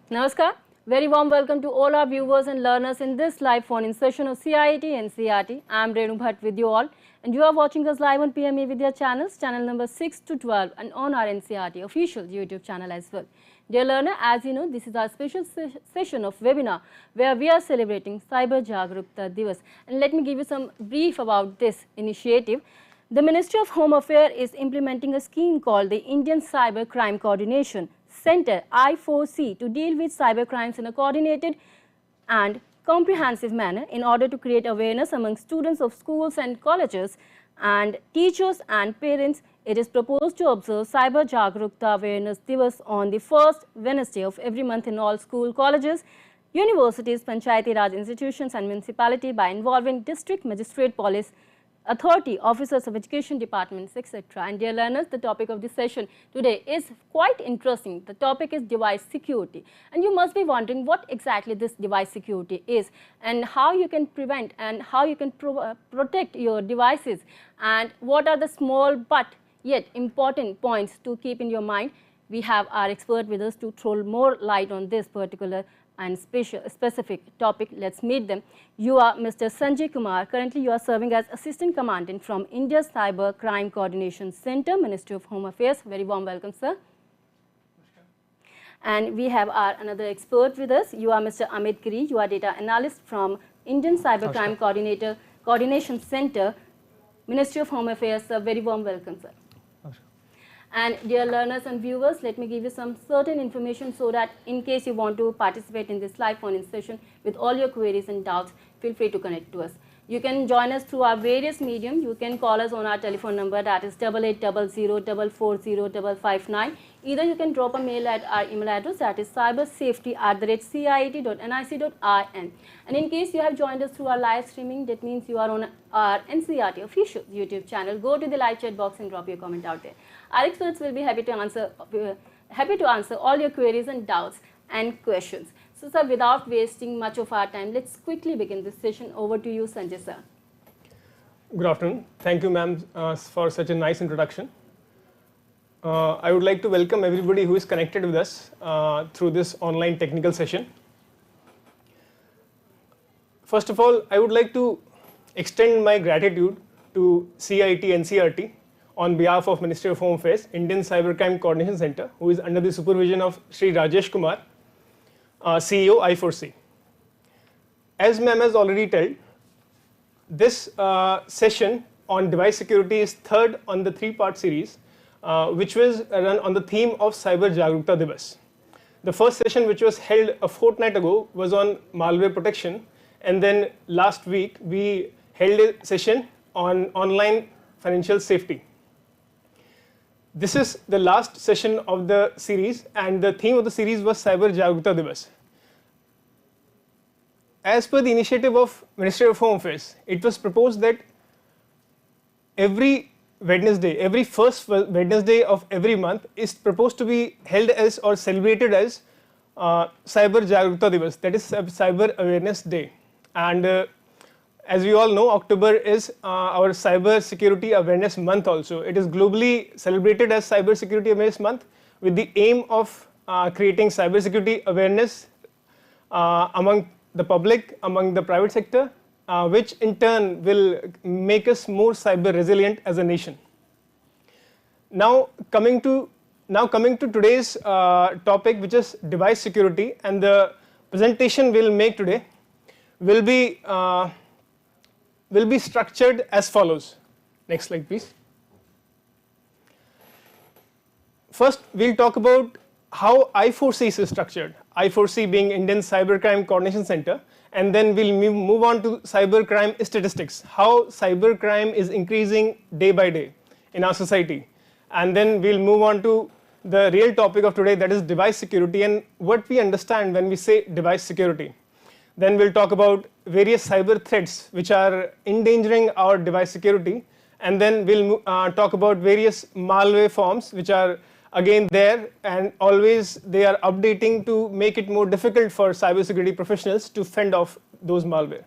Namaskar. Very warm welcome to all our viewers and learners in this live phone-in session of CIET and CRT. I am Renu Bhatt with you all, and you are watching us live on PMA Vidya channels, channel number 6 to 12, and on our NCRT official YouTube channel as well. Dear learner, as you know, this is our special session of webinar where we are celebrating Cyber Jaagrookta Diwas. And let me give you some brief about this initiative. The Ministry of Home Affairs is implementing a scheme called the Indian Cyber Crime Coordination Center I4C to deal with cyber crimes in a coordinated and comprehensive manner in order to create awareness among students of schools and colleges and teachers and parents. It is proposed to observe Cyber Jaagrookta Awareness Diwas on the first Wednesday of every month in all school, colleges, universities, Panchayati Raj institutions and municipality by involving district magistrate, police authority, officers of education departments, etc. And dear learners, the topic of this session today is quite interesting. The topic is device security. And you must be wondering what exactly this device security is and how you can prevent and how you can protect your devices and what are the small but yet important points to keep in your mind. We have our expert with us to throw more light on this particular and specific topic. Let's meet them. You are Mr. Sanjay Kumar. Currently, you are serving as Assistant Commandant from India's Cyber Crime Coordination Center, Ministry of Home Affairs. Very warm welcome, sir. And we have our another expert with us. You are Mr. Amit Giri. You are Data Analyst from Indian Cyber Crime Coordination Center, Ministry of Home Affairs. Very warm welcome, sir. And dear learners and viewers, let me give you some certain information so that in case you want to participate in this live phone-in session with all your queries and doubts, feel free to connect to us. You can join us through our various medium. You can call us on our telephone number, that is 8800440559. Either you can drop a mail at our email address, that is cybersafety@ciet.nic.in. And in case you have joined us through our live streaming, that means you are on our NCRT official YouTube channel. Go to the live chat box and drop your comment out there. Our experts will be happy to answer all your queries and doubts and questions. So, sir, without wasting much of our time, let's quickly begin this session. Over to you, Sanjay, sir. Good afternoon. Thank you, ma'am, for such a nice introduction. I would like to welcome everybody who is connected with us through this online technical session. First of all, I would like to extend my gratitude to CIT NCRT on behalf of Ministry of Home Affairs, Indian Cybercrime Coordination Center, who is under the supervision of Sri Rajesh Kumar, CEO I4C. As ma'am has already told, this session on device security is third on the three-part series, which was run on the theme of Cyber Jaagrookta Diwas. The first session, which was held a fortnight ago, was on malware protection, and then last week we held a session on online financial safety. This is the last session of the series, and the theme of the series was Cyber Jaagrookta Diwas. As per the initiative of Ministry of Home Affairs, it was proposed that every Wednesday, every first Wednesday of every month is proposed to be held as or celebrated as Cyber Jaagrookta Diwas, that is Cyber Awareness Day. And as we all know, October is our Cyber Security Awareness Month also. It is globally celebrated as Cyber Security Awareness Month with the aim of creating cyber security awareness among the public, among the private sector, which in turn will make us more cyber resilient as a nation. Now coming to today's topic, which is device security, and the presentation we'll make today will be structured as follows. Next slide, please. First, we'll talk about how I4C is structured, I4C being Indian Cybercrime Coordination Center, and then we'll move on to cybercrime statistics, how cybercrime is increasing day by day in our society, and then we'll move on to the real topic of today, that is device security and what we understand when we say device security. Then we'll talk about various cyber threats which are endangering our device security, and then we'll talk about various malware forms which are again there, and always they are updating to make it more difficult for cybersecurity professionals to fend off those malware.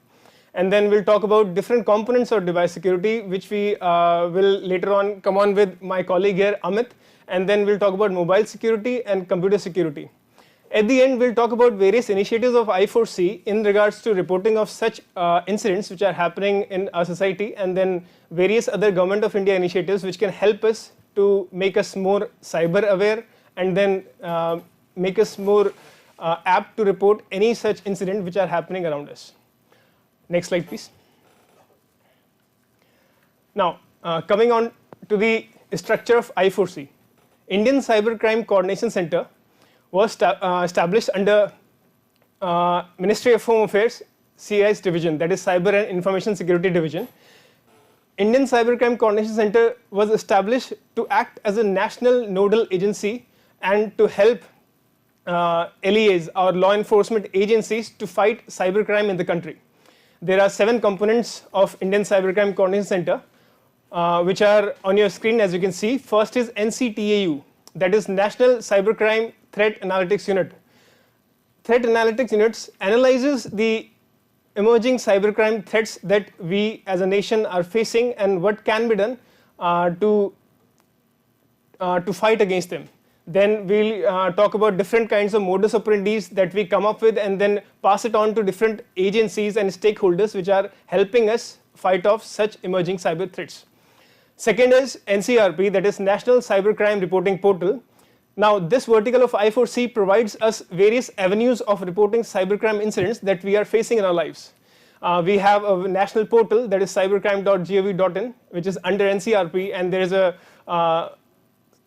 And then we'll talk about different components of device security, which we will later on come on with my colleague here, Amit, and then we'll talk about mobile security and computer security. At the end, we'll talk about various initiatives of I4C in regards to reporting of such incidents which are happening in our society, and then various other Government of India initiatives which can help us to make us more cyber aware, and then make us more apt to report any such incident which are happening around us. Next slide, please. Now, coming on to the structure of I4C. Indian Cybercrime Coordination Center was established under Ministry of Home Affairs CIS division, that is Cyber and Information Security Division. Indian Cybercrime Coordination Center was established to act as a national nodal agency and to help LEAs or law enforcement agencies to fight cybercrime in the country. There are 7 components of Indian Cybercrime Coordination Center which are on your screen, as you can see. First is NCTAU, that is National Cybercrime Threat Analytics Unit. Threat Analytics Units analyzes the emerging cybercrime threats that we as a nation are facing and what can be done to fight against them. Then we'll talk about different kinds of modus operandi that we come up with and then pass it on to different agencies and stakeholders which are helping us fight off such emerging cyber threats. Second is NCRP, that is National Cybercrime Reporting Portal. Now, this vertical of I4C provides us various avenues of reporting cybercrime incidents that we are facing in our lives. We have a national portal, that is cybercrime.gov.in, which is under NCRP, and there is a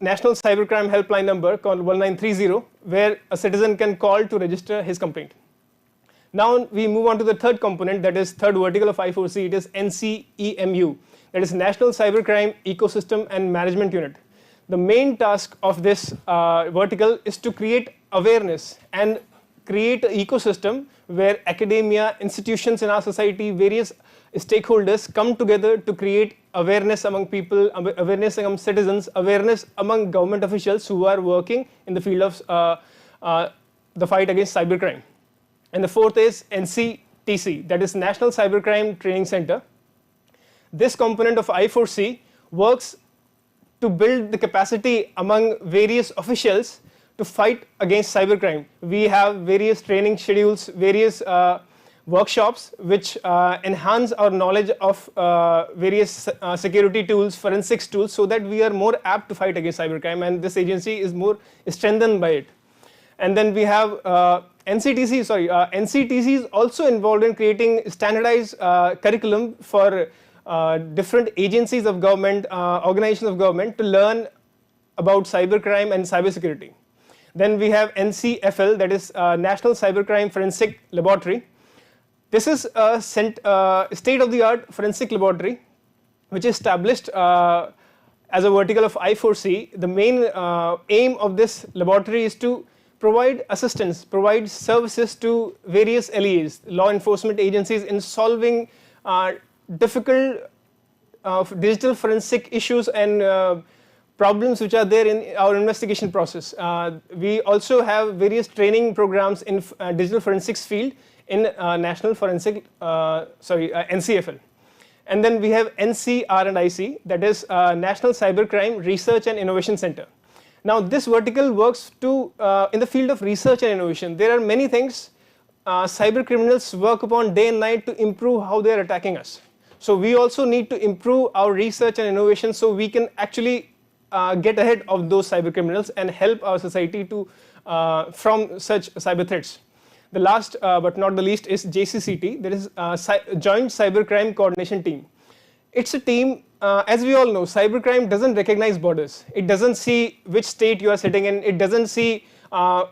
national cybercrime helpline number called 1930, where a citizen can call to register his complaint. Now we move on to the third component, that is third vertical of I4C. It is NCEMU, that is National Cybercrime Ecosystem and Management Unit. The main task of this vertical is to create awareness and create an ecosystem where academia, institutions in our society, various stakeholders come together to create awareness among people, awareness among citizens, awareness among government officials who are working in the field of the fight against cybercrime. And the fourth is NCTC, that is National Cybercrime Training Center. This component of I4C works to build the capacity among various officials to fight against cybercrime. We have various training schedules, various workshops which enhance our knowledge of various security tools, forensics tools, so that we are more apt to fight against cybercrime, and this agency is more strengthened by it. And then we have NCTC is also involved in creating standardized curriculum for different agencies of government, organizations of government to learn about cybercrime and cybersecurity. Then we have NCFL, that is National Cybercrime Forensic Laboratory. This is a state-of-the-art forensic laboratory which is established as a vertical of I4C. The main aim of this laboratory is to provide assistance, provide services to various LEAs, law enforcement agencies, in solving difficult digital forensic issues and problems which are there in our investigation process. We also have various training programs in digital forensics field in National Forensic, NCFL. And then we have NCR&IC, that is National Cybercrime Research and Innovation Center. Now this vertical works in the field of research and innovation. There are many things cyber criminals work upon day and night to improve how they are attacking us. So we also need to improve our research and innovation so we can actually get ahead of those cyber criminals and help our society to from such cyber threats. The last but not the least is JCCT, that is Joint Cybercrime Coordination Team. It's a team, as we all know, cybercrime doesn't recognize borders. It doesn't see which state you are sitting in. It doesn't see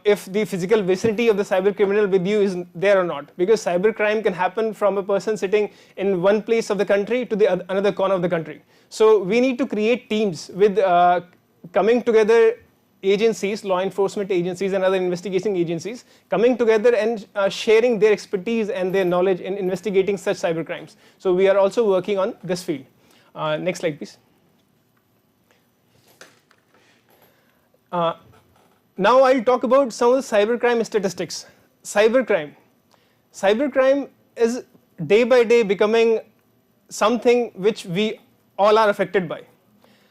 if the physical vicinity of the cyber criminal with you is there or not, because cybercrime can happen from a person sitting in one place of the country to the another corner of the country. So we need to create teams with coming together agencies, law enforcement agencies and other investigating agencies coming together and sharing their expertise and their knowledge in investigating such cyber crimes. So we are also working on this field. Next slide, please. Now I'll talk about some of the cybercrime statistics. Cybercrime is day by day becoming something which we all are affected by.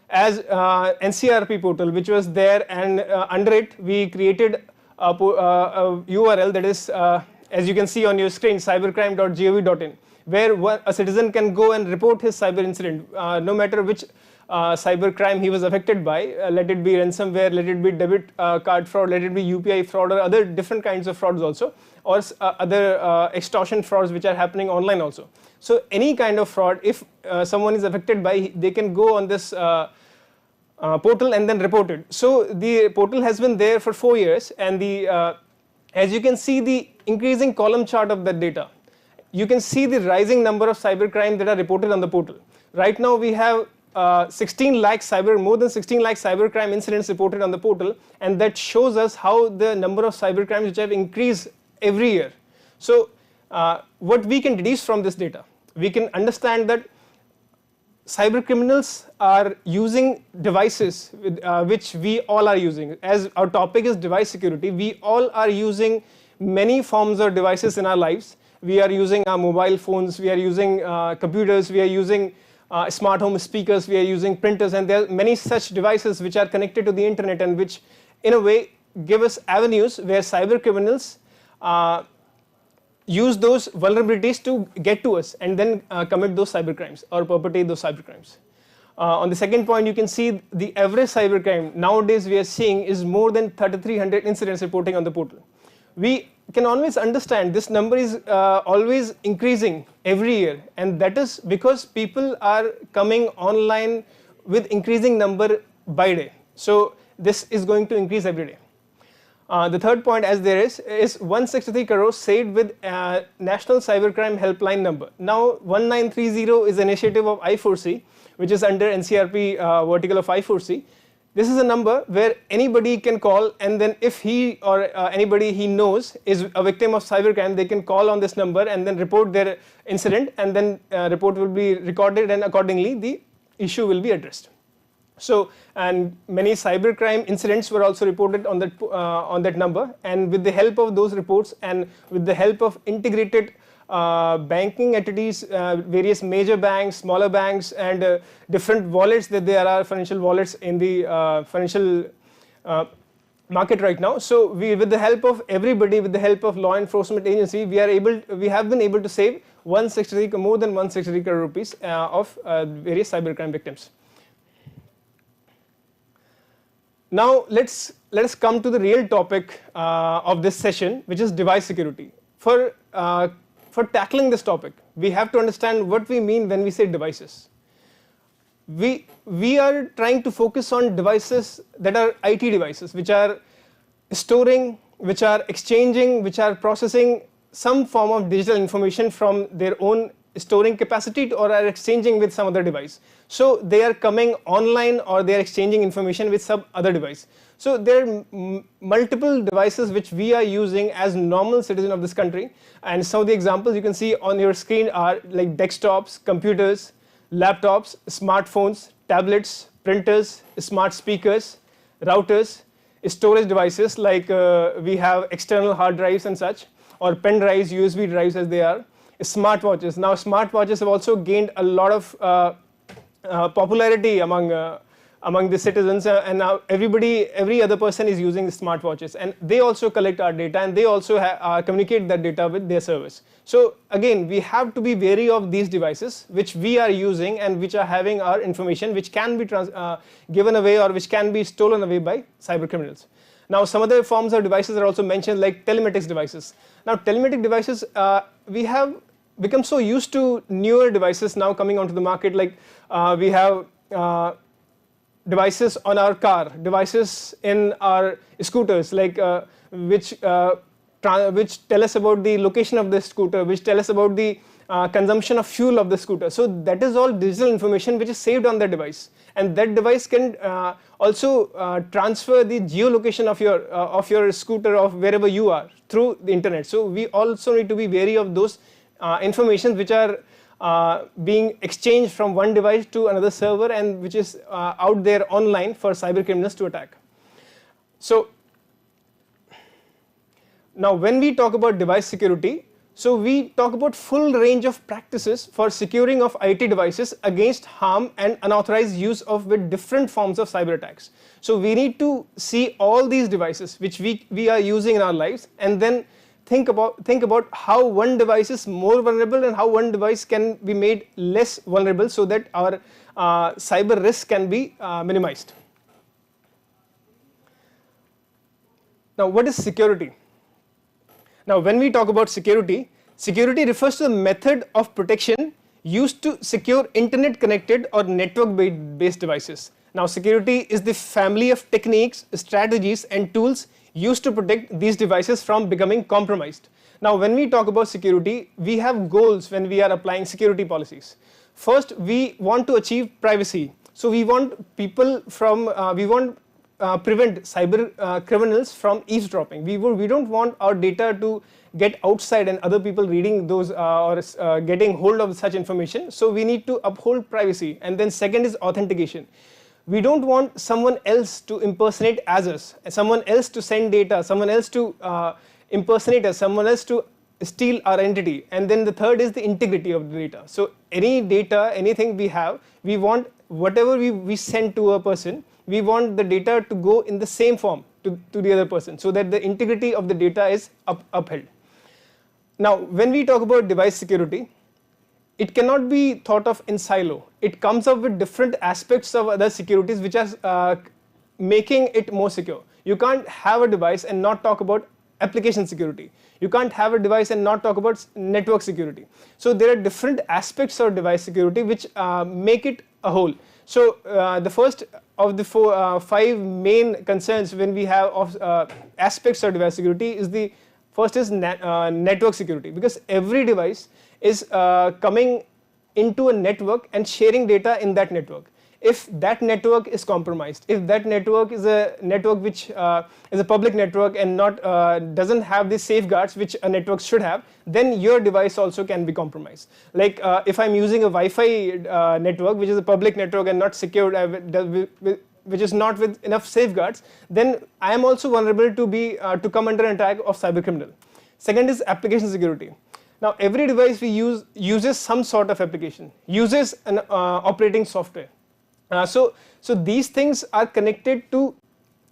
As NCRP portal, which was there, and under it we created URL that is, as you can see on your screen, cybercrime.gov.in, where a citizen can go and report his cyber incident, no matter which cyber crime he was affected by, let it be ransomware, let it be debit card fraud, let it be UPI fraud, or other different kinds of frauds also, or other extortion frauds which are happening online also. So any kind of fraud, if someone is affected by, they can go on this portal and then report it. So the portal has been there for 4 years, and as you can see the increasing column chart of that data, you can see the rising number of cybercrime that are reported on the portal. Right now we have more than 16 lakh cybercrime incidents reported on the portal, and that shows us how the number of cybercrimes which have increased every year. So what we can deduce from this data, we can understand that cyber criminals are using devices which we all are using. As our topic is device security, we all are using many forms of devices in our lives. We are using our mobile phones, we are using computers, we are using smart home speakers, we are using printers, and there are many such devices which are connected to the internet and which in a way give us avenues where cyber criminals use those vulnerabilities to get to us and then commit those cyber crimes or perpetrate those cyber crimes. On the second point, you can see the average cyber crime nowadays we are seeing is more than 3,300 incidents reporting on the portal. We can always understand this number is always increasing every year, and that is because people are coming online with increasing number by day. So this is going to increase every day. The third point, as there is 163 crores saved with National Cybercrime Helpline number. Now 1930 is an initiative of I4C, which is under NCRP vertical of I4C. This is a number where anybody can call, and then if he or anybody he knows is a victim of cybercrime, they can call on this number and then report their incident, and then report will be recorded, and accordingly the issue will be addressed. So, and many cybercrime incidents were also reported on that number, and with the help of those reports and with the help of integrated banking entities, various major banks, smaller banks, and different wallets that there are, financial wallets in the financial market right now. So with the help of everybody, with the help of law enforcement agency, we have been able to save more than 163 crore rupees of various cybercrime victims. Now let us come to the real topic of this session, which is device security. For tackling this topic, we have to understand what we mean when we say devices. We are trying to focus on devices that are IT devices, which are storing, which are exchanging, which are processing some form of digital information from their own storing capacity or are exchanging with some other device. So they are coming online or they are exchanging information with some other device. So there are multiple devices which we are using as normal citizen of this country, and some of the examples you can see on your screen are like desktops, computers, laptops, smartphones, tablets, printers, smart speakers, routers, storage devices like we have external hard drives and such, or pen drives, USB drives as they are, smartwatches. Now smartwatches have also gained a lot of popularity among the citizens, and now every other person is using smartwatches, and they also collect our data, and they also communicate that data with their service. So again, we have to be wary of these devices which we are using and which are having our information, which can be given away or which can be stolen away by cyber criminals. Now some other forms of devices are also mentioned, like telematics devices. Now telematic devices, we have become so used to newer devices now coming onto the market, like we have devices on our car, devices in our scooters, like which tell us about the location of the scooter, which tell us about the consumption of fuel of the scooter. So that is all digital information which is saved on the device, and that device can also transfer the geolocation of your scooter of wherever you are through the internet. So we also need to be wary of those information which are being exchanged from one device to another server, and which is out there online for cyber criminals to attack. So now when we talk about device security, So we talk about full range of practices for securing of IT devices against harm and unauthorized use of with different forms of cyber attacks. So we need to see all these devices which we are using in our lives, and then think about how one device is more vulnerable and how one device can be made less vulnerable, so that our cyber risk can be minimized. Now, what is security? Now, when we talk about security, security refers to the method of protection used to secure internet connected or network based devices. Now, security is the family of techniques, strategies and tools used to protect these devices from becoming compromised. Now, when we talk about security, we have goals when we are applying security policies. First, we want to achieve privacy. So we want people from, prevent cyber criminals from eavesdropping. We don't want our data to get outside and other people reading those or getting hold of such information. So we need to uphold privacy. And then second is authentication. We don't want someone else to impersonate as us, someone else to send data, someone else to impersonate us, someone else to steal our identity. And then the third is the integrity of the data. So any data, anything we have, we want whatever we send to a person, we want the data to go in the same form to the other person, so that the integrity of the data is upheld. Now, when we talk about device security, it cannot be thought of in silo. It comes up with different aspects of other securities which are making it more secure. You can't have a device and not talk about application security. You can't have a device and not talk about network security. So there are different aspects of device security which make it a whole. So the first of the five main concerns when we have of aspects of device security is the first is network security, because every device is coming into a network and sharing data in that network. If that network is compromised, if that network is a network which is a public network and not doesn't have the safeguards which a network should have, then your device also can be compromised. Like if I'm using a Wi-Fi network which is a public network and not secured, which is not with enough safeguards, then I am also vulnerable to be to come under an attack of cyber criminal. Second is application security. Now, every device we use uses some sort of application, uses an operating software. So these things are connected to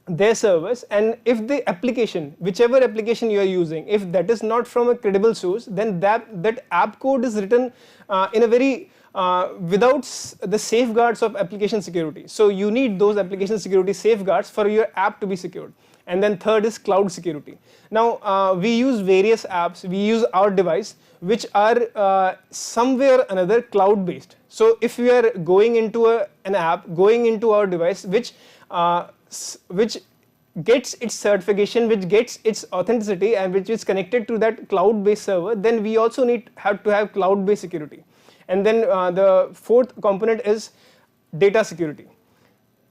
their servers, and if the application, whichever application you are using, if that is not from a credible source, then that app code is written in a very without the safeguards of application security. So you need those application security safeguards for your app to be secured. And then third is cloud security. Now we use various apps, we use our device which are somewhere or another cloud based. So if we are going into an app, going into our device which gets its certification, which gets its authenticity and which is connected to that cloud based server, then we also have to have cloud based security. And then the fourth component is data security.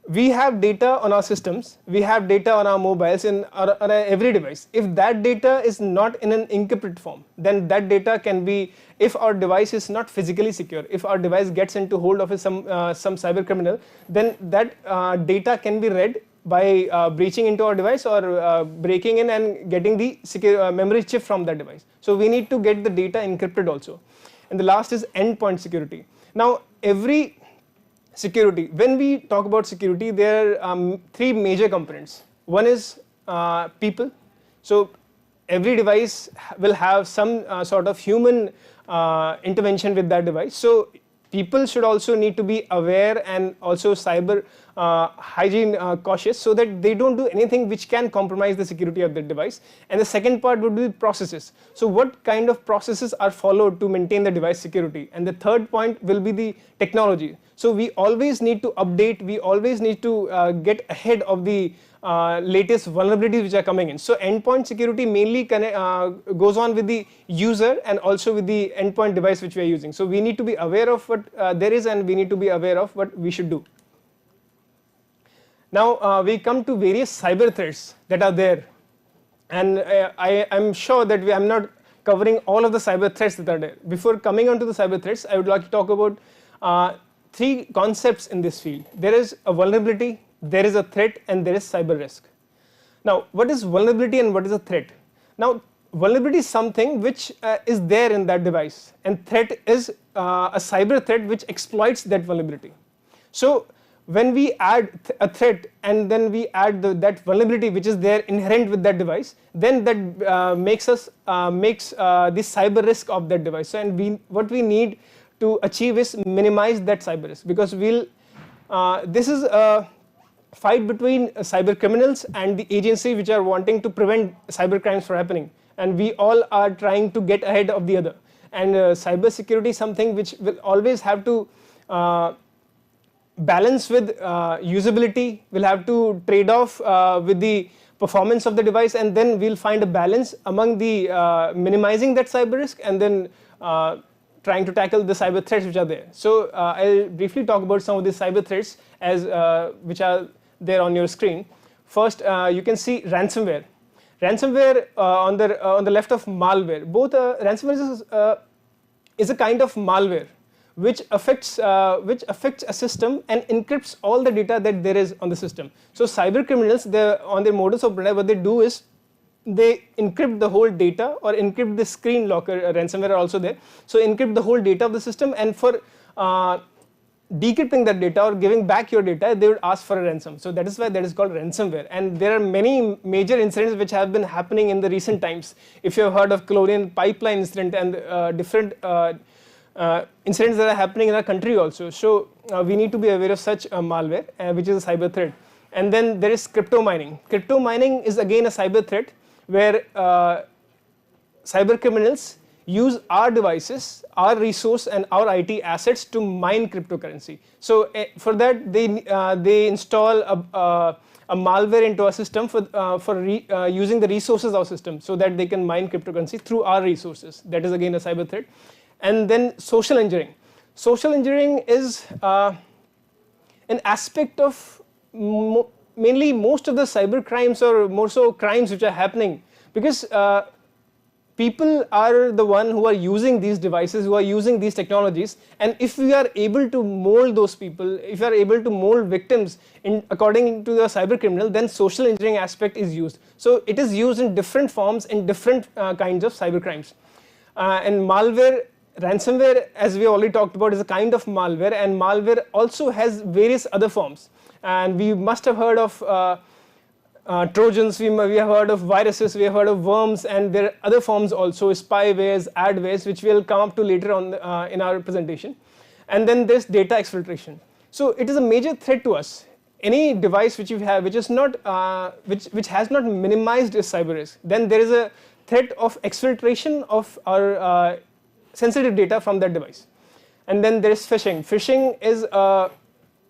We have data on our systems, we have data on our mobiles and on every device. If that data is not in an encrypted form, then that data can be, if our device is not physically secure, if our device gets into hold of some cyber criminal, then that data can be read by breaching into our device or breaking in and getting the secure memory chip from that device. So we need to get the data encrypted also. And the last is endpoint security. Now every security, when we talk about security, there are three major components. One is people. So every device will have some sort of human intervention with that device. So people should also need to be aware and also cyber hygiene cautious, so that they don't do anything which can compromise the security of the device. And the second part would be processes. So what kind of processes are followed to maintain the device security? And the third point will be the technology. So we always need to update, we always need to get ahead of the latest vulnerabilities which are coming in. So endpoint security mainly goes on with the user and also with the endpoint device which we are using. So we need to be aware of what there is, and we need to be aware of what we should do. Now we come to various cyber threats that are there, and I am sure that I am not covering all of the cyber threats that are there. Before coming on to the cyber threats, I would like to talk about three concepts in this field. There is a vulnerability, there is a threat, and there is cyber risk. Now what is vulnerability and what is a threat? Now vulnerability is something which is there in that device, and threat is a cyber threat which exploits that vulnerability. So when we add a threat and then we add that vulnerability which is there inherent with that device, then that makes the cyber risk of that device. So, and what we need to achieve is minimize that cyber risk, because this is a fight between cyber criminals and the agency which are wanting to prevent cyber crimes from happening, and we all are trying to get ahead of the other. And cyber security is something which will always have to balance with usability, will have to trade off with the performance of the device, and then we'll find a balance among the minimizing that cyber risk and then trying to tackle the cyber threats which are there. So I'll briefly talk about some of the cyber threats which are there on your screen. First, you can see ransomware. Ransomware on the left of malware. Both ransomware is a kind of malware which affects a system and encrypts all the data that there is on the system. So cyber criminals, on their modus operandi, what they do is they encrypt the whole data, or encrypt the screen locker. Ransomware are also there. So encrypt the whole data of the system, and for decrypting that data or giving back your data, they would ask for a ransom. So that is why that is called ransomware. And there are many major incidents which have been happening in the recent times. If you have heard of Colonial Pipeline incident and different incidents that are happening in our country also. So we need to be aware of such malware, which is a cyber threat. And then there is crypto mining. Crypto mining is again a cyber threat where cyber criminals use our devices, our resource and our IT assets to mine cryptocurrency. So for that they install a malware into our system for using the resources of our system, so that they can mine cryptocurrency through our resources. That is again a cyber threat. And then social engineering. Social engineering is an aspect of mainly most of the cyber crimes, or more so crimes which are happening, because people are the one who are using these devices, who are using these technologies, and if we are able to mold those people, if we are able to mold victims according to the cyber criminal, then social engineering aspect is used. So it is used in different forms in different kinds of cyber crimes. And malware, ransomware, as we already talked about, is a kind of malware, and malware also has various other forms. And we must have heard of Trojans, we have heard of viruses, we have heard of worms, and there are other forms also, spywares, adwares, which we'll come up to later on in our presentation. And then there's data exfiltration. So it is a major threat to us. Any device which you have which is not which has not minimized its cyber risk, then there is a threat of exfiltration of our sensitive data from that device. And then there is phishing. Phishing is a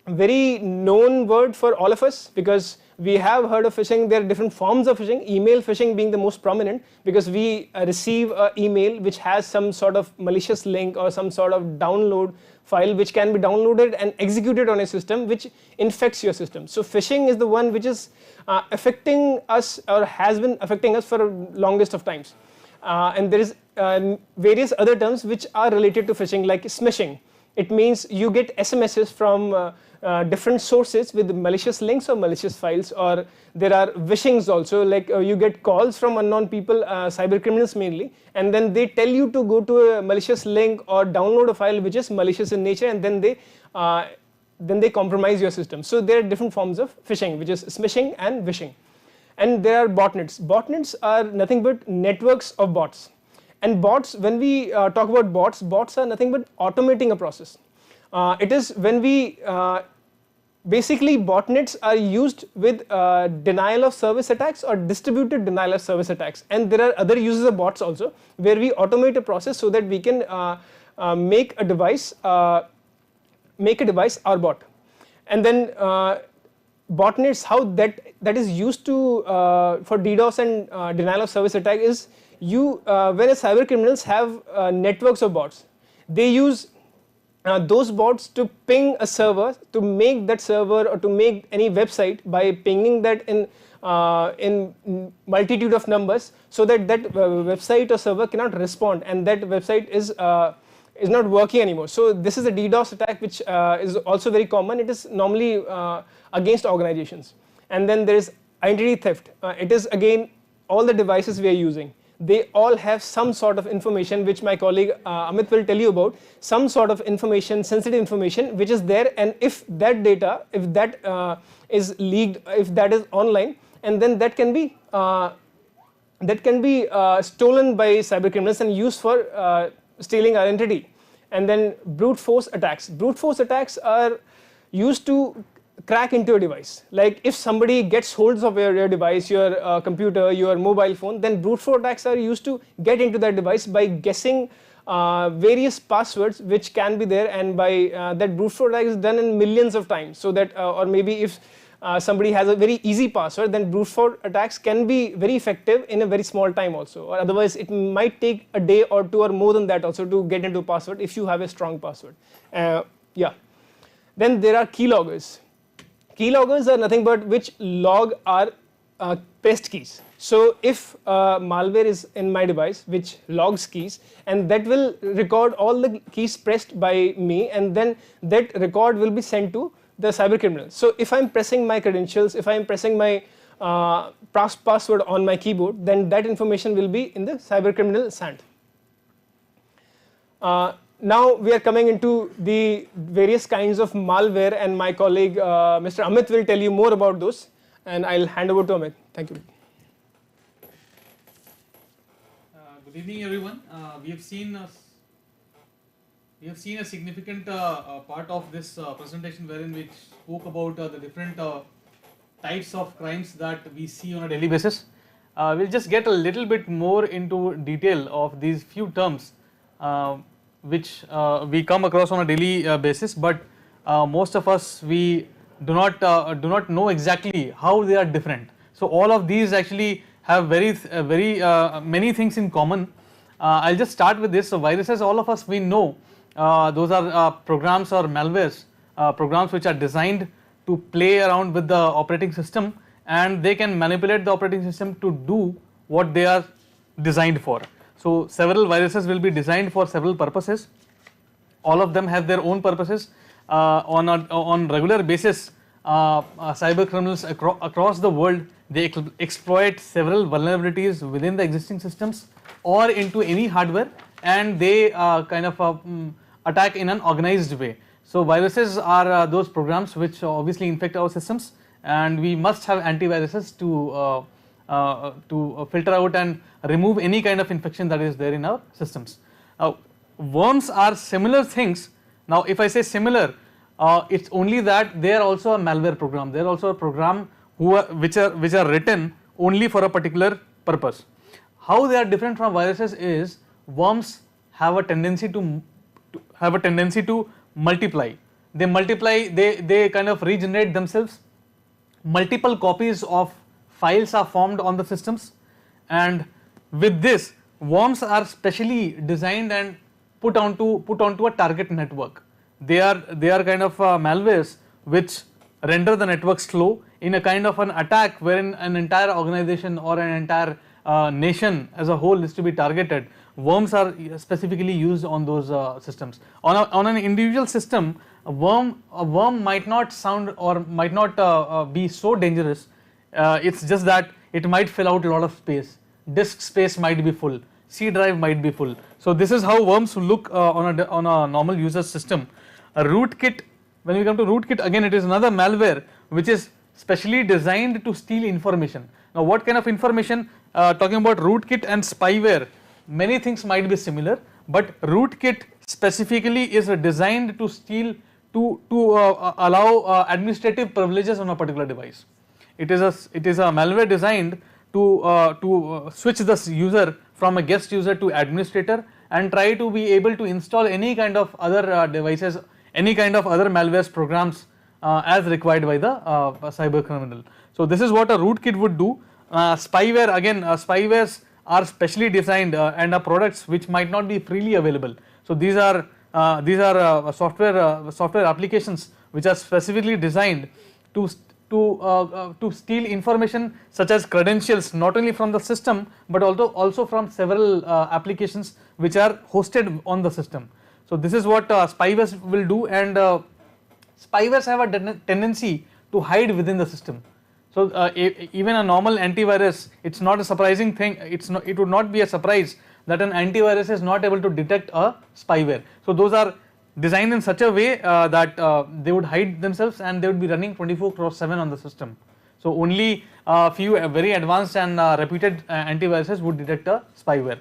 very known word for all of us, because we have heard of phishing. There are different forms of phishing, email phishing being the most prominent, because we receive an email which has some sort of malicious link or some sort of download file which can be downloaded and executed on a system, which infects your system. So phishing is the one which is affecting us, or has been affecting us for the longest of times. And there is various other terms which are related to phishing, like smishing. It means you get SMSs from different sources with malicious links or malicious files, or there are vishings also, like you get calls from unknown people, cyber criminals mainly, and then they tell you to go to a malicious link or download a file which is malicious in nature, and then they compromise your system. So there are different forms of phishing, which is smishing and vishing. And there are botnets. Botnets are nothing but networks of bots. And bots, when we talk about bots, bots are nothing but automating a process. It is when we basically botnets are used with denial of service attacks or distributed denial of service attacks, and there are other uses of bots also, where we automate a process so that we can make a device our bot. And then botnets, how that is used to for DDoS and denial of service attack is, when a cyber criminals have networks of bots, they use those bots to ping a server, to make that server or to make any website by pinging that in multitude of numbers, so that website or server cannot respond, and that website is not working anymore. So this is a DDoS attack, which is also very common. It is normally against organizations. And then there is identity theft. It is again all the devices we are using. they all have some sort of information, which my colleague Amit will tell you about, some sort of information, sensitive information, which is there, and if that data, if that is leaked, if that is online, and then that can be stolen by cyber criminals and used for stealing identity. And then brute force attacks. Brute force attacks are used to crack into a device. Like if somebody gets holds of your device, your computer, your mobile phone, then brute force attacks are used to get into that device by guessing various passwords which can be there, and by that brute force attack is done in millions of times, so that or maybe if somebody has a very easy password, then brute force attacks can be very effective in a very small time also, or otherwise it might take a day or two or more than that also to get into a password if you have a strong password. Yeah. Then there are keyloggers. Keyloggers are nothing but which log our pressed keys. So if malware is in my device which logs keys, and that will record all the keys pressed by me, and then that record will be sent to the cyber criminal. So if I am pressing my credentials, if I am pressing my password on my keyboard, then that information will be in the cyber criminal sand. Now we are coming into the various kinds of malware, and my colleague Mr. Amit will tell you more about those, and I'll hand over to Amit. Thank you. Good evening, everyone. We have seen a significant part of this presentation wherein we spoke about the different types of crimes that we see on a daily basis. We'll just get a little bit more into detail of these few terms which we come across on a daily basis, but most of us, we do not know exactly how they are different. So all of these actually have very many things in common. I'll just start with this. So viruses, all of us we know, those are programs or malwares, programs which are designed to play around with the operating system, and they can manipulate the operating system to do what they are designed for. So several viruses will be designed for several purposes. All of them have their own purposes. On regular basis, cyber criminals across the world, they exploit several vulnerabilities within the existing systems or into any hardware, and they kind of attack in an organized way. So viruses are those programs which obviously infect our systems, and we must have antiviruses to filter out and remove any kind of infection that is there in our systems. Worms are similar things. Now if I say similar, it's only that they are also a malware program. They are also a program which are written only for a particular purpose. How they are different from viruses is, worms have a tendency to multiply. They multiply, they kind of regenerate themselves. Multiple copies of files are formed on the systems, and with this, worms are specially designed and put onto a target network. They are kind of malwares which render the network slow in a kind of an attack wherein an entire organization or an entire nation as a whole is to be targeted. Worms are specifically used on those systems. On an individual system, a worm might not sound or might not be so dangerous. It's just that it might fill out a lot of space. Disk space might be full. C drive might be full. So this is how worms look on a normal user system. A rootkit, when we come to rootkit, again it is another malware which is specially designed to steal information. Now what kind of information? Talking about rootkit and spyware, many things might be similar, but rootkit specifically is designed to steal, to allow administrative privileges on a particular device. It is a malware designed to switch the user from a guest user to administrator and try to be able to install any kind of other devices, any kind of other malwares programs as required by the cyber criminal. So this is what a rootkit would do. Spyware, again, spywares are specially designed and are products which might not be freely available. So these are software applications which are specifically designed to steal information such as credentials, not only from the system but also from several applications which are hosted on the system. So this is what spywares will do, and spywares have a tendency to hide within the system. So even a normal antivirus, it's not a surprising thing. It would not be a surprise that an antivirus is not able to detect a spyware. So those are designed in such a way that they would hide themselves and they would be running 24/7 on the system. So only a few very advanced and reputed antiviruses would detect a spyware.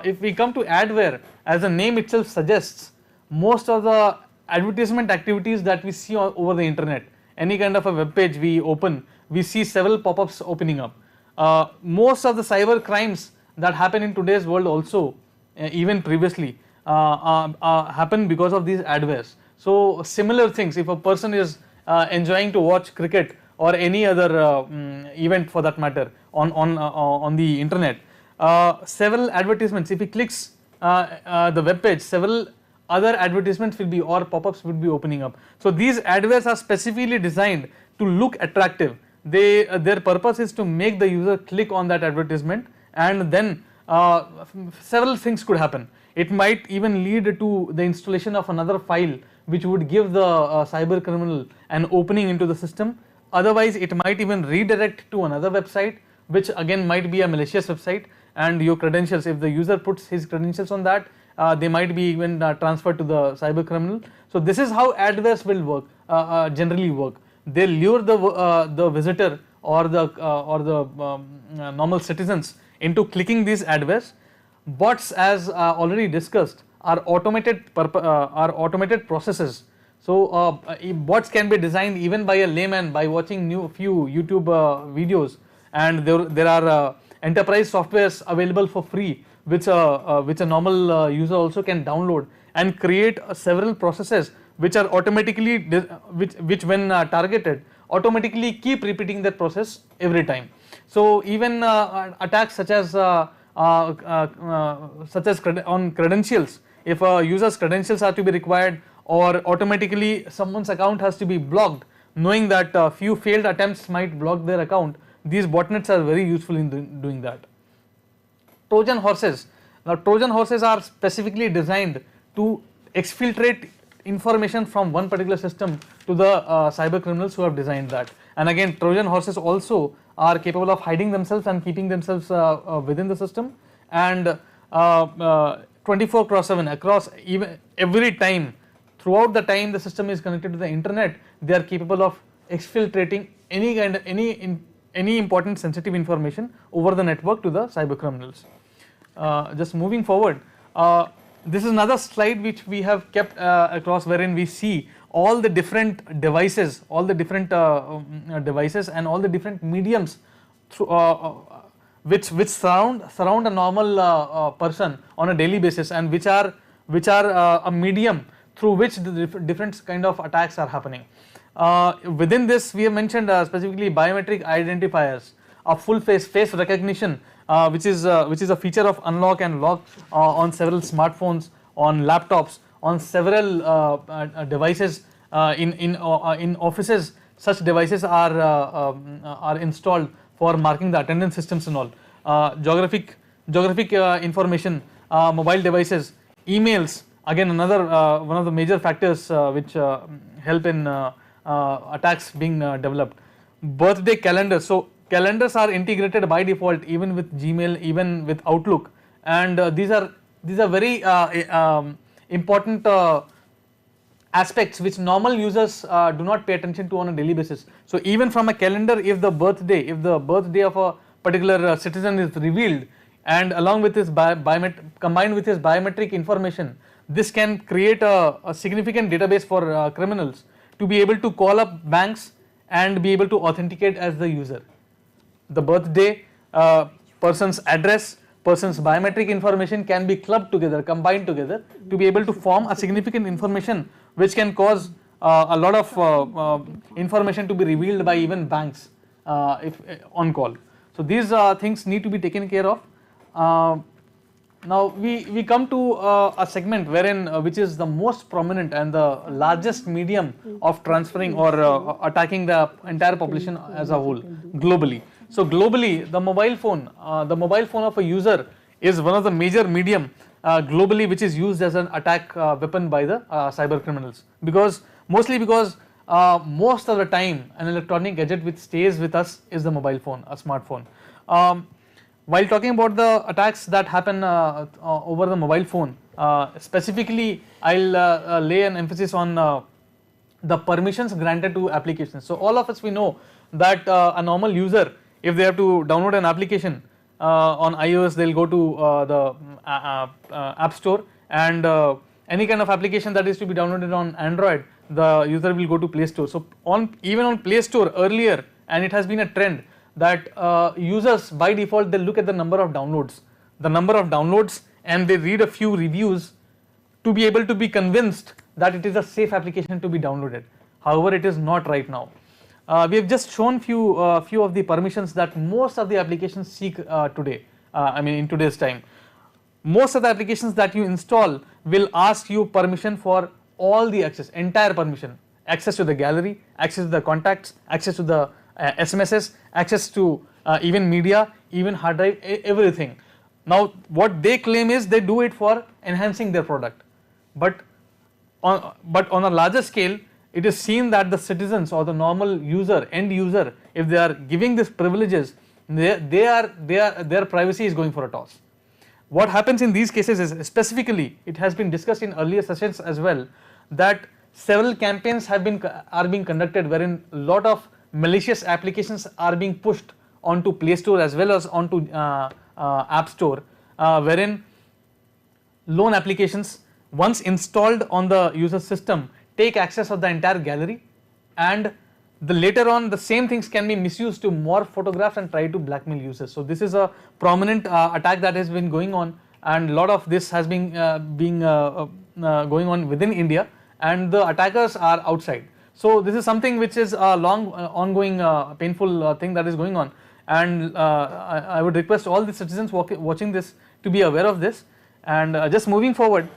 If we come to adware, as the name itself suggests, most of the advertisement activities that we see over the internet, any kind of a web page we open, we see several pop-ups opening up. Most of the cyber crimes that happen in today's world also, even previously, happen because of these adwares. So similar things, if a person is enjoying to watch cricket or any other event for that matter on the internet, several advertisements, if he clicks the web page, several other advertisements will be or pop-ups will be opening up. So these adwares are specifically designed to look attractive. Their purpose is to make the user click on that advertisement, and then several things could happen. It might even lead to the installation of another file which would give the cyber criminal an opening into the system. Otherwise it might even redirect to another website, which again might be a malicious website, and your credentials, if the user puts his credentials on that, they might be even transferred to the cyber criminal. So this is how adwares will work, generally work. They lure the visitor or the normal citizens into clicking these adwares. Bots, as already discussed, are automated processes. So bots can be designed even by a layman by watching few YouTube videos, and there are enterprise softwares available for free, which a normal user also can download and create several processes which are automatically which when targeted automatically keep repeating that process every time. So even attacks such as on credentials, if a user's credentials are to be required, or automatically someone's account has to be blocked, knowing that few failed attempts might block their account, these botnets are very useful in doing that. Trojan horses. Now Trojan horses are specifically designed to exfiltrate information from one particular system to the cyber criminals who have designed that. And again, Trojan horses also are capable of hiding themselves and keeping themselves within the system, and 24/7 across even every time, throughout the time the system is connected to the internet, they are capable of exfiltrating any important sensitive information over the network to the cyber criminals. Just moving forward, this is another slide which we have kept across, wherein we see all the different devices, and all the different mediums which surround a normal person on a daily basis, and which are a medium through which the different kind of attacks are happening. Within this, we have mentioned specifically biometric identifiers, a full face recognition, which is a feature of unlock and lock on several smartphones, on laptops, on several devices in offices. Such devices are installed for marking the attendance systems and all. Geographic information, mobile devices, emails. Again, another one of the major factors which help in attacks being developed. Birthday calendars. So calendars are integrated by default even with Gmail, even with Outlook, and these are very important aspects which normal users do not pay attention to on a daily basis. So even from a calendar, if the birthday of a particular citizen is revealed, and along with his combined with his biometric information, this can create a significant database for criminals to be able to call up banks and be able to authenticate as the user. The birthday, person's address, person's biometric information can be combined together to be able to form a significant information which can cause a lot of information to be revealed by even banks if on call. So these things need to be taken care of. Now we come to a segment wherein which is the most prominent and the largest medium of transferring or attacking the entire population as a whole globally. So globally, the mobile phone of a user is one of the major medium globally which is used as an attack weapon by the cyber criminals, mostly because most of the time an electronic gadget which stays with us is the mobile phone, a smartphone. While talking about the attacks that happen over the mobile phone, specifically I'll lay an emphasis on the permissions granted to applications. So all of us, we know that a normal user, if they have to download an application on iOS, they'll go to the App Store, and any kind of application that is to be downloaded on Android, the user will go to Play Store. So even on Play Store earlier, and it has been a trend that users by default, they look at the number of downloads, and they read a few reviews to be able to be convinced that it is a safe application to be downloaded. However, it is not right now. We have just shown few of the permissions that most of the applications seek today. In today's time, most of the applications that you install will ask you permission for all the access, entire permission, access to the gallery, access to the contacts, access to the SMSs, access to even media, even hard drive, everything. Now what they claim is they do it for enhancing their product, but on a larger scale, it is seen that the citizens or the normal user, end user, if they are giving these privileges, their privacy is going for a toss. What happens in these cases is, specifically, it has been discussed in earlier sessions as well, that several campaigns are being conducted wherein a lot of malicious applications are being pushed onto Play Store as well as onto App Store, wherein loan applications, once installed on the user system, take access of the entire gallery, and later on the same things can be misused to morph photographs and try to blackmail users. So this is a prominent attack that has been going on, and a lot of this has been going on within India, and the attackers are outside. So this is something which is a long ongoing painful thing that is going on, and I would request all the citizens watching this to be aware of this. And just moving forward,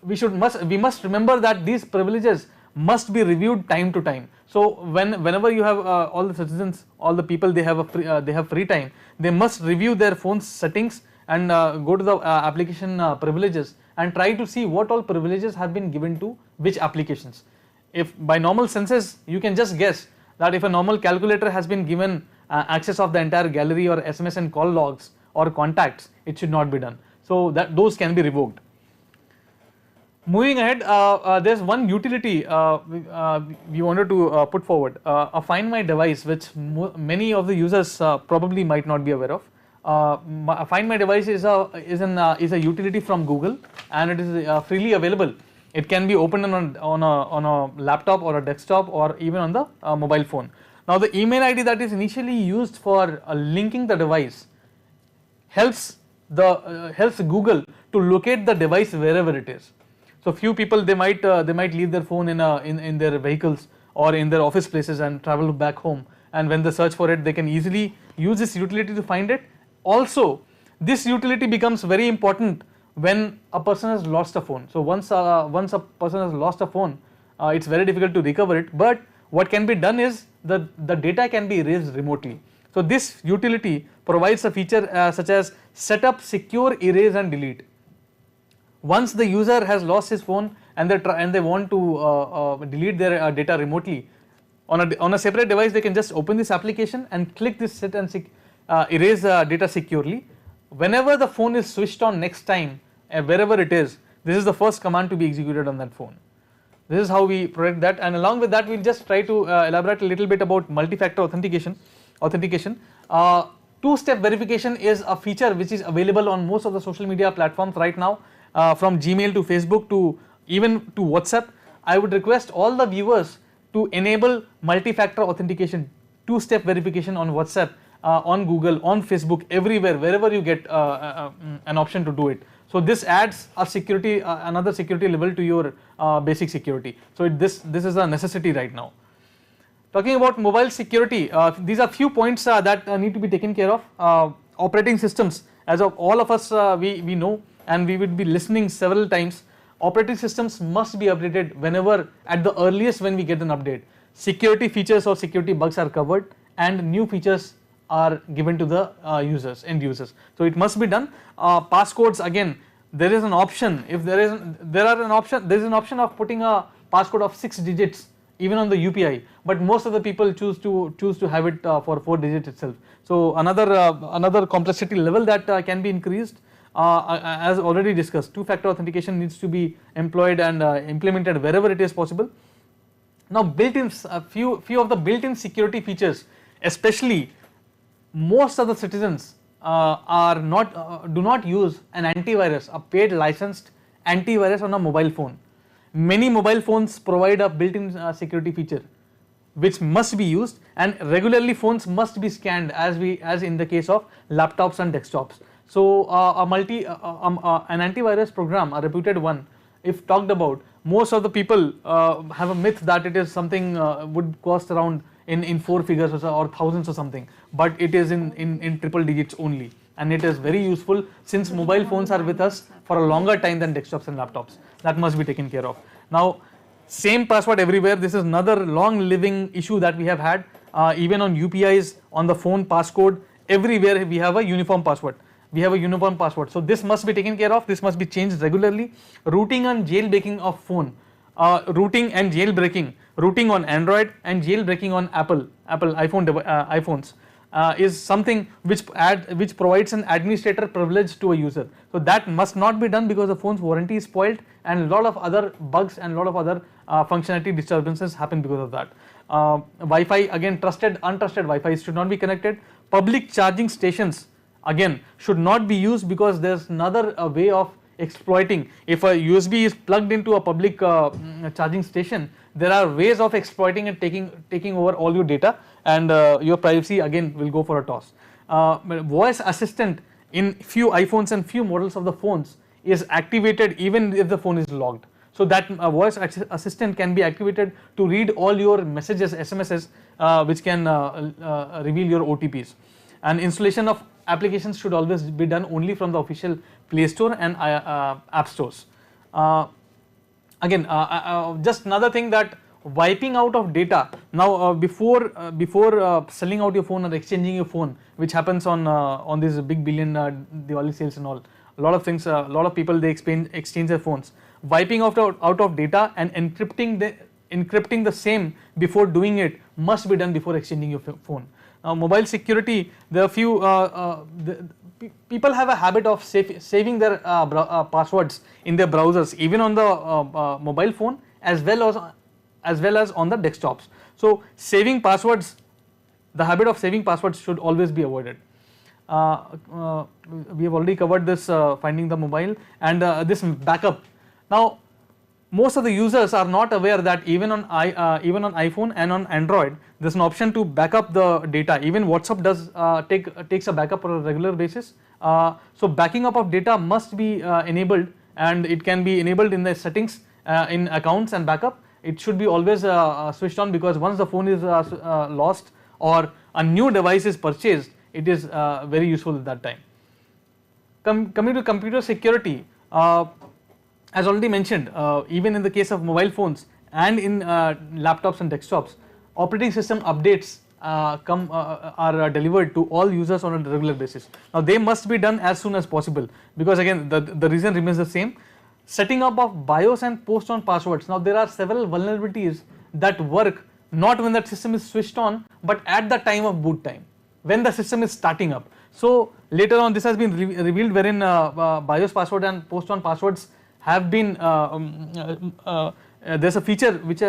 we must remember that these privileges must be reviewed time to time. So whenever you have all the citizens, all the people, they have free time, they must review their phone's settings and go to the application privileges and try to see what all privileges have been given to which applications. If by normal senses you can just guess that if a normal calculator has been given access of the entire gallery or SMS and call logs or contacts, it should not be done. So that those can be revoked. Moving ahead, there's one utility we wanted to put forward, a Find My device, which many of the users probably might not be aware of. Find My device is a utility from Google, and it is freely available. It can be opened on a laptop or a desktop or even on the mobile phone. Now the email ID that is initially used for linking the device helps Google to locate the device wherever it is. So few people, they might leave their phone in their vehicles or in their office places and travel back home, and when they search for it, they can easily use this utility to find it. Also, this utility becomes very important when a person has lost a phone. So once a person has lost a phone, it's very difficult to recover it, but what can be done is the data can be erased remotely. So this utility provides a feature such as set up secure erase and delete. Once the user has lost his phone and they want to delete their data remotely, on a separate device, they can just open this application and click this set and erase data securely. Whenever the phone is switched on next time, wherever it is, this is the first command to be executed on that phone. This is how we protect that, and along with that, we'll just try to elaborate a little bit about multi-factor authentication. Two-step verification is a feature which is available on most of the social media platforms right now. From Gmail to Facebook to even to WhatsApp. I would request all the viewers to enable multi-factor authentication, two-step verification on WhatsApp, on Google, on Facebook, everywhere, wherever you get an option to do it. So this adds a security, another security level to your basic security. So this is a necessity right now. Talking about mobile security, these are few points that need to be taken care of. Operating systems, as of all of us we know, and we would be listening several times, operating systems must be updated whenever, at the earliest when we get an update. Security features or security bugs are covered and new features are given to the end users. So it must be done. Passcodes, again, there is an option. If there is an option of putting a passcode of 6 digits even on the UPI, but most of the people choose to have it for 4 digits itself. So another complexity level that can be increased, as already discussed, two-factor authentication needs to be employed and implemented wherever it is possible. Now, built-in few of the built-in security features, especially most of the citizens do not use an antivirus, a paid licensed antivirus on a mobile phone. Many mobile phones provide a built-in security feature which must be used, and regularly phones must be scanned as in the case of laptops and desktops. So an antivirus program, a reputed one, if talked about, most of the people have a myth that it is something would cost around in 4 figures or thousands or something, but it is in triple digits only, and it is very useful since mobile phones are with us for a longer time than desktops and laptops. That must be taken care of. Now, same password everywhere. This is another long living issue that we have had. Even on UPIs, on the phone passcode, everywhere we have a uniform password. So this must be taken care of. This must be changed regularly. Routing and jailbreaking of phone, routing on Android and jailbreaking on Apple iPhones is something which provides an administrator privilege to a user. So that must not be done because the phone's warranty is spoiled, and a lot of other bugs and a lot of other functionality disturbances happen because of that. Wi-Fi, again, untrusted Wi-Fi should not be connected. Public charging stations, again, should not be used because there's another way of exploiting. If a USB is plugged into a public charging station, there are ways of exploiting and taking over all your data, and your privacy again will go for a toss. Voice assistant in few iPhones and few models of the phones is activated even if the phone is logged. So that voice assistant can be activated to read all your messages, SMSs, which can reveal your OTPs. And installation of applications should always be done only from the official Play Store and App Stores. Again, just another thing, that wiping out of data. Now, before selling out your phone or exchanging your phone, which happens on these big billion Diwali sales and all, a lot of things, a lot of people, they exchange their phones. Wiping out of data and encrypting the same before doing it must be done before exchanging your phone. Mobile security, there are few people have a habit of saving their passwords in their browsers, even on the mobile phone as well as on the desktops. So saving passwords, the habit of saving passwords should always be avoided. We have already covered this, finding the mobile, and this backup. Now, most of the users are not aware that even on iPhone and on Android, there's an option to back up the data. Even WhatsApp takes a backup on a regular basis. So backing up of data must be enabled, and it can be enabled in the settings in accounts and backup. It should be always switched on, because once the phone is lost or a new device is purchased, it is very useful at that time. Coming to computer security, as already mentioned, even in the case of mobile phones and in laptops and desktops, operating system updates are delivered to all users on a regular basis. Now, they must be done as soon as possible, because again the reason remains the same. Setting up of BIOS and post-on passwords. Now, there are several vulnerabilities that work not when that system is switched on, but at the time of boot time, when the system is starting up. So later on, this has been revealed, wherein BIOS password and post-on passwords have been there's a feature which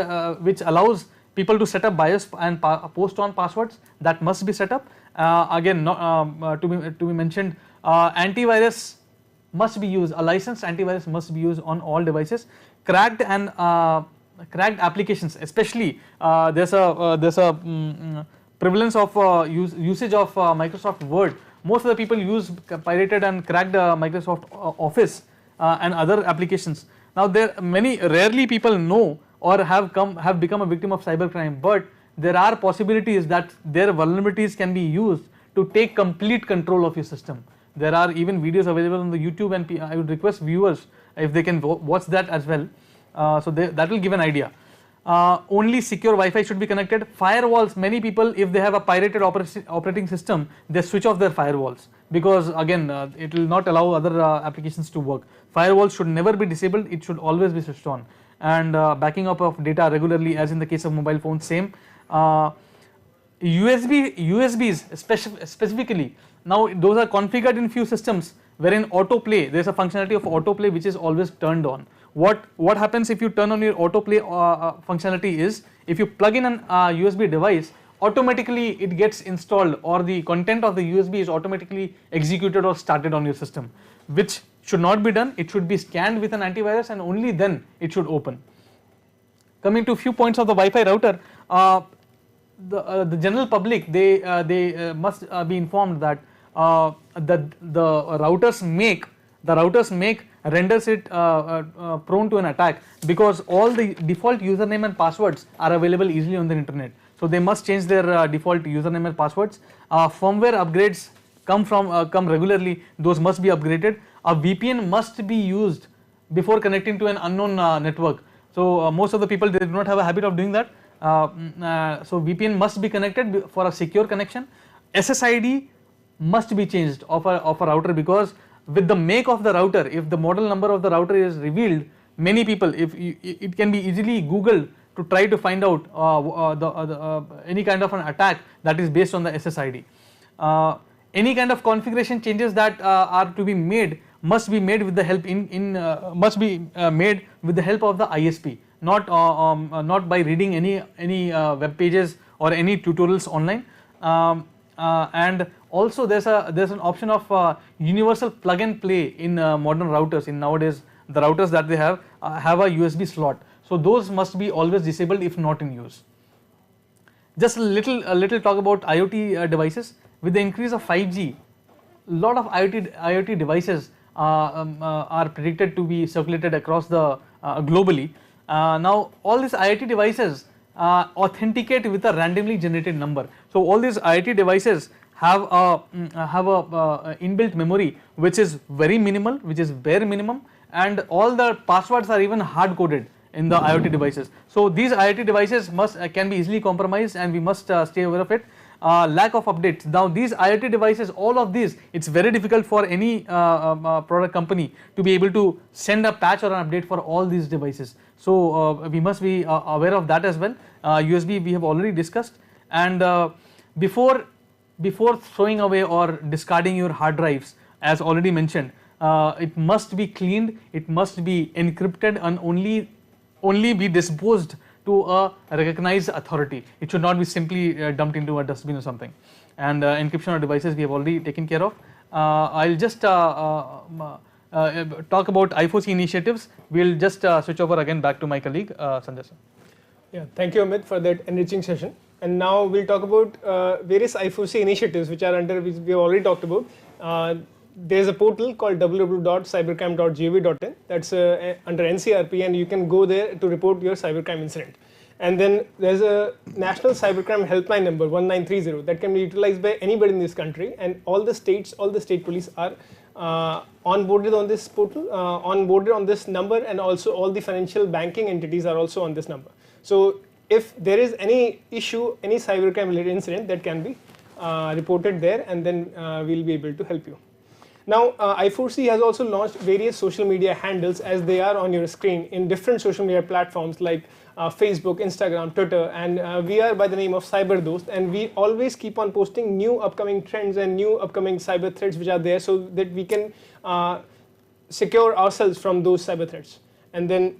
allows people to set up BIOS and post-on passwords. That must be set up. Again, to be mentioned, antivirus must be used. A licensed antivirus must be used on all devices. Cracked applications, especially there's a prevalence of usage of Microsoft Word. Most of the people use pirated and cracked Microsoft Office and other applications. Now, rarely people know or have become a victim of cybercrime, but there are possibilities that their vulnerabilities can be used to take complete control of your system. There are even videos available on the YouTube, and I would request viewers if they can watch that as well. So that will give an idea. Only secure Wi-Fi should be connected. Firewalls, many people, if they have a pirated operating system, they switch off their firewalls, because again it will not allow other applications to work. Firewalls should never be disabled, it should always be switched on. and backing up of data regularly, as in the case of mobile phones. Same. USBs specifically, now those are configured in few systems wherein autoplay, there is a functionality of autoplay which is always turned on. What happens if you turn on your autoplay functionality is, if you plug in an USB device, automatically it gets installed, or the content of the USB is automatically executed or started on your system, which should not be done. It should be scanned with an antivirus and only then it should open. Coming to a few points of the Wi-Fi router, the general public, they must be informed that the routers make renders it prone to an attack, because all the default username and passwords are available easily on the internet. So they must change their default username and passwords. Firmware upgrades come regularly; those must be upgraded. A VPN must be used before connecting to an unknown network. So most of the people, they do not have a habit of doing that. So VPN must be connected for a secure connection. SSID must be changed of a router, because with the make of the router, if the model number of the router is revealed, many people, it can be easily Googled to try to find out any kind of an attack that is based on the SSID. Any kind of configuration changes that are to be made must be made with the help made with the help of the ISP, not by reading any web pages or any tutorials online. And also there's an option of universal plug and play in modern routers. In nowadays the routers that they have a USB slot, so those must be always disabled if not in use. Just a little talk about IoT devices. With the increase of 5G, a lot of IoT devices are predicted to be circulated across the globally. Now all these IoT devices authenticate with a randomly generated number. So all these IoT devices have a inbuilt memory which is very minimal, which is bare minimum, and all the passwords are even hard coded in the IoT devices. So these IoT devices can be easily compromised, and we must stay aware of it. Lack of updates. Now these IoT devices, all of these, it's very difficult for any product company to be able to send a patch or an update for all these devices. So we must be aware of that as well. USB we have already discussed, and before throwing away or discarding your hard drives, as already mentioned, it must be cleaned, it must be encrypted, and only be disposed to a recognized authority. It should not be simply dumped into a dustbin or something. And encryption of devices we have already taken care of. I'll just talk about I4C initiatives. We'll just switch over again back to my colleague Sanjay sir. Yeah, thank you Amit for that enriching session. And now we'll talk about various I4C initiatives which we have already talked about. There's a portal called www.cybercrime.gov.in that's under NCRP, and you can go there to report your cybercrime incident. And then there's a national cybercrime helpline number 1930 that can be utilized by anybody in this country, and all the state police are onboarded on this portal, onboarded on this number, and also all the financial banking entities are also on this number. So if there is any issue, any cybercrime related incident, that can be reported there, and then we'll be able to help you. Now I4C has also launched various social media handles, as they are on your screen, in different social media platforms like Facebook, Instagram, Twitter, and we are by the name of CyberDost, and we always keep on posting new upcoming trends and new upcoming cyber threats which are there, so that we can secure ourselves from those cyber threats. And then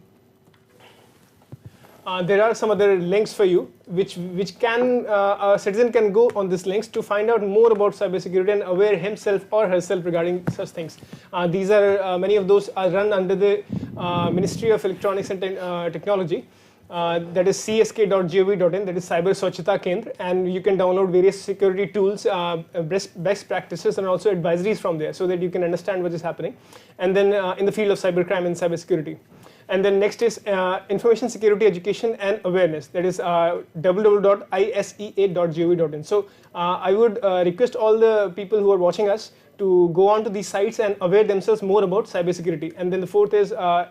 there are some other links for you, which can a citizen can go on these links to find out more about cybersecurity and aware himself or herself regarding such things. These are many of those are run under the Ministry of Electronics and Technology. That is csk.gov.in, that is Cyber Swachhata Kendra, and you can download various security tools, best practices, and also advisories from there, so that you can understand what is happening. And then in the field of cybercrime and cybersecurity. And then next is information security education and awareness, that is www.isea.gov.in. So I would request all the people who are watching us to go on to these sites and aware themselves more about cybersecurity. And then the fourth is, third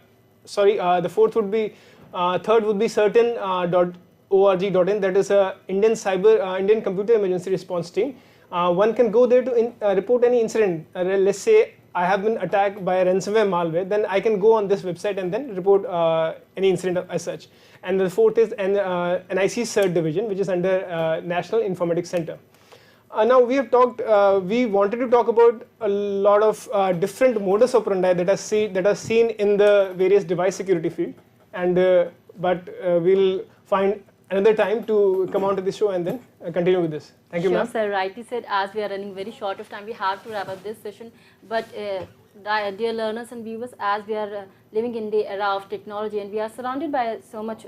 would be certain.org.in, that is Indian Computer Emergency Response Team. One can go there to report any incident. Let's say I have been attacked by a ransomware malware, then I can go on this website and then report any incident as such. And the fourth is NIC CERT division, which is under National Informatics Center. Now we have talked, we wanted to talk about a lot of different modus operandi that are seen in the various device security field, and but we'll find another time to come on to this show and then continue with this. Thank you, ma'am. Sure, sir. Rightly said. As we are running very short of time, we have to wrap up this session. But dear learners and viewers, as we are living in the era of technology and we are surrounded by so much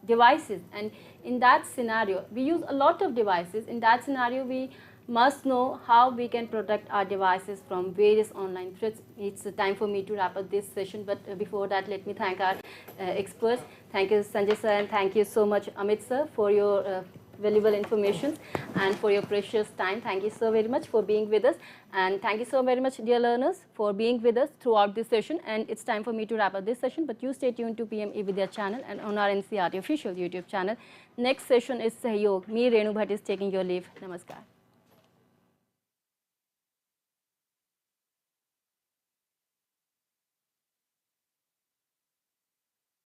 devices, and in that scenario, we use a lot of devices. In that scenario, we must know how we can protect our devices from various online threats. It's time for me to wrap up this session, but before that, let me thank our experts. Thank you, Sanjay sir, and thank you so much, Amit sir, for your valuable information and for your precious time. Thank you so very much for being with us, and thank you so very much, dear learners, for being with us throughout this session. And it's time for me to wrap up this session, but you stay tuned to PM eVidya channel and on our NCRT official YouTube channel. Next session is Sahyog. Me, Renu Bhatt, is taking your leave. Namaskar.